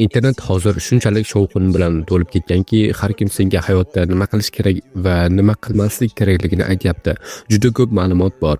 Internet hozir shunchalik shovqin bilan to'lib ketganki, har kim senga hayotda nima qilish kerak va nima qilmaslik kerakligini aytyapti. Juda ko'p ma'lumot bor,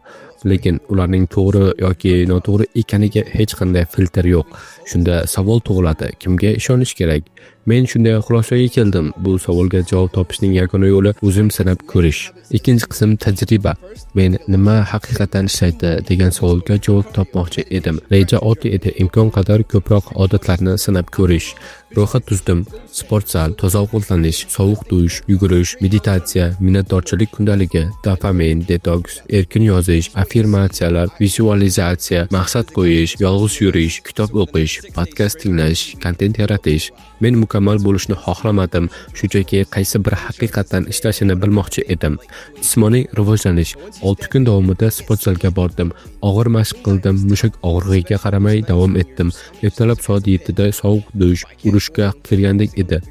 lekin ularning to'g'ri yoki noto'g'ri ekaniga hech qanday filtr yo'q. Shunda savol tug'iladi, kimga ishonish kerak? Men shunday xulosaga keldim. Bu savolga javob topishning yagona yo'li o'zim sinab ko'rish. Ikkinchi qism tajriba. Men nima haqiqatan ishlaydi degan savolga javob topmoqchi edim. Reja oddiy edi, imkon qadar ko'proq odatlarni sinab ko'rish. Ro'yxat tuzdim. Sport zal, toza ovqatlanish, sovuq dush, yugurish, meditatsiya, minnatdorchilik kundaligi, dopamin, detoks, erkin yozish, affirmatsiyalar, vizualizatsiya, maqsad qo'yish, yolg'iz yurish, kitob o'qish, podkast tinglash, kontent yaratish. Men mukammal bo'lishni xohlamadim, shunchaki qaysi bir haqiqatan ishlashini bilmoqchi edim. Jismoniy rivojlanish. 6 kun davomida sport zalga bordim. Og'ir mashq qildim, mushak og'rig'iga qaramay davom etdim. Ertalab soat 7 da sovuq dush, urushga kirgandek edi.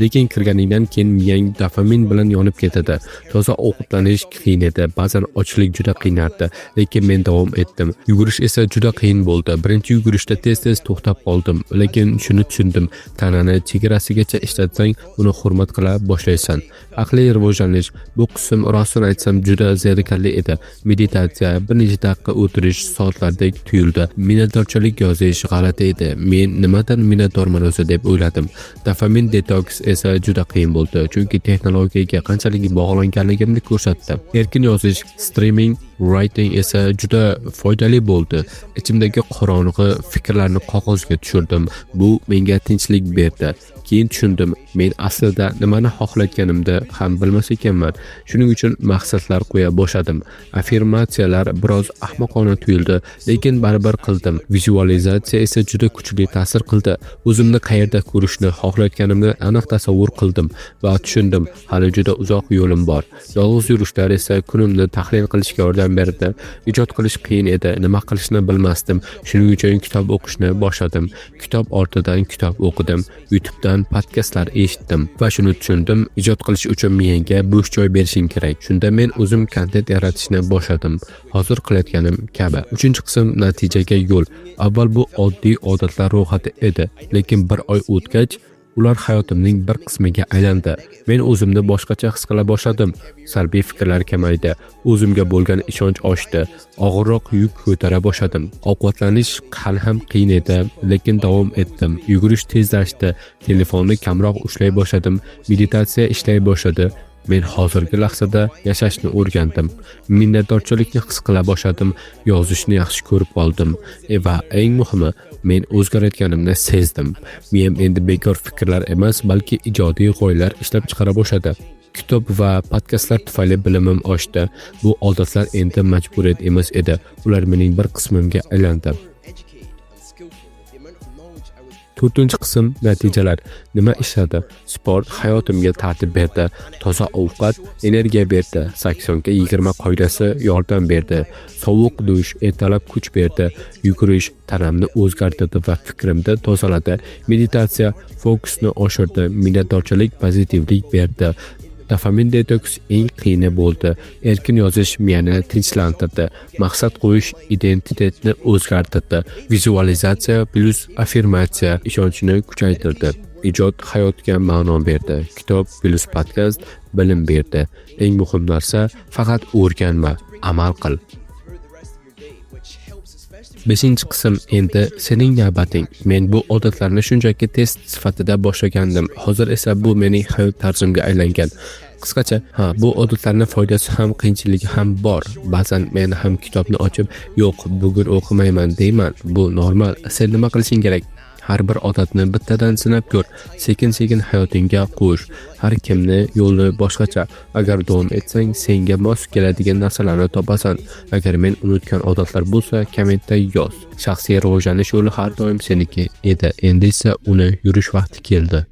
Lekin kirganingdan keyin miyang dopamin bilan yonib ketadi. Toza ovqatlanish qiyin edi, ba'zan ochlik juda qiynardi, lekin men davom etdim. Yugurish esa juda qiyin bo'ldi. Birinchi yugurishda tez-tez to'xtab qoldim, lekin shuni tushundim. Tanani chegarasigacha ishlatsang, uni hurmat qila boshlaysan. Aqliy rivojlanish. Bu qism rostini aytsam juda zerikarli edi. Meditatsiya, bir necha daqiqa o'tirish soatlardek tuyuldi. Minnatdorchilik yozish g'alati edi. Men nimadan minnatdorman o'zi deb o'yladim. Dopamin detoks esa juda qiyin bo'ldi, chunki texnologiyaga qanchalik bog'langanligimni ko'rsatdi. Erkin yozish, streaming, writing esa juda foydali bo'ldi. Ichimdagi qorong'i fikrlarni qog'ozga tushirdim. Bu menga tinchlik berdi. Keyin tushundim, men aslida nimani xohlayotganimni ham bilmas ekanman. Shuning uchun maqsadlar qo'ya boshladim. Affirmatsiyalar biroz ahmoqona tuyuldi, lekin baribir qildim. Vizualizatsiya esa juda kuchli ta'sir qildi. O'zimni qayerda ko'rishni xohlayotganimni aniq tasavvur qildim va tushundim, hali juda uzoq yo'lim bor. Yolg'iz yurishlar esa kunimni tahlil qilishga yordam berdi. Ijod qilish qiyin edi, nima qilishni bilmasdim. Shuning uchun kitob o'qishni boshladim. Kitob ortidan kitob o'qidim. YouTube'dan podkastlar eshitdim va shuni tushundim, ijod qilish uchun miyangga bo'sh joy berishing kerak. Shunda men o'zim kontent yaratishni boshladim. Hozir qilayotganim kabi. 3-qism natijaga yo'l. Avval bu oddiy odatlar ro'yxati edi, lekin bir oy o'tgach ular hayotimning bir qismiga aylandi. Men o'zimni boshqacha his qila boshladim. Salbiy fikrlar kamaydi. O'zimga bo'lgan ishonch oshdi. Og'irroq yuk ko'tara boshladim. Ovqatlanish hali ham qiyin edi, lekin davom etdim. Yugurish tezlashdi. Telefonni kamroq ushlay boshladim. Meditatsiya ishlay boshladi. Men hozirgi lahzada yashashni o'rgandim. Minnatdorchilikni his qila boshladim. Yozishni yaxshi ko'rib qoldim. Va eng muhimi, men o'zgarayotganimni sezdim. Miyam endi bekor fikrlar emas, balki ijodiy g'oyalar ishlab chiqara boshladi. Kitob va podkastlar tufayli bilimim oshdi. Bu odatlar endi majburiyat emas edi. Ular mening bir qismimga aylandi. 4-qism natijalar. Nima ishladi? Sport hayotimga tartib berdi. Toza ovqat energiya berdi. 80 ga 20 qoidasi yordam berdi. Sovuq dush ertalab kuch berdi. Yugurish tanamni o'zgartirdi va fikrimni tozaladi. Meditatsiya fokusni oshirdi. Minnatdorchilik pozitivlik berdi. Dopamin detoks eng qiyini bo'ldi. Erkin yozish miyani tinchlantirdi. Maqsad qo'yish identitetni o'zgartirdi. Vizualizatsiya plus affirmatsiya ishonchni kuchaytirdi. Ijod hayotga ma'no berdi. Kitob plus podkast bilim berdi. Eng muhim narsa faqat o'rganma, amal qil. 5-qism endi sening navbating. Men bu odatlarni shunchaki test sifatida boshlagandim. Hozir esa bu mening hayot tarzimga aylangan. Qisqacha, bu odatlarning foydasi ham qiyinchiligi ham bor. Ba'zan men ham kitobni ochib, yo'q, bugun o'qimayman deyman. Bu normal. Sen nima qilishing kerak? Har bir odatni bittadan sinab ko'r. Sekin-sekin hayotingga qo'sh. Har kimni yo'li boshqacha. Agar davom etsang, senga mos keladigan narsalarni topasan. Agar men unutgan odatlar bo'lsa, kommentda yoz. Shaxsiy rivojlanish yo'li har doim seniki edi. Endi esa uni yurish vaqti keldi.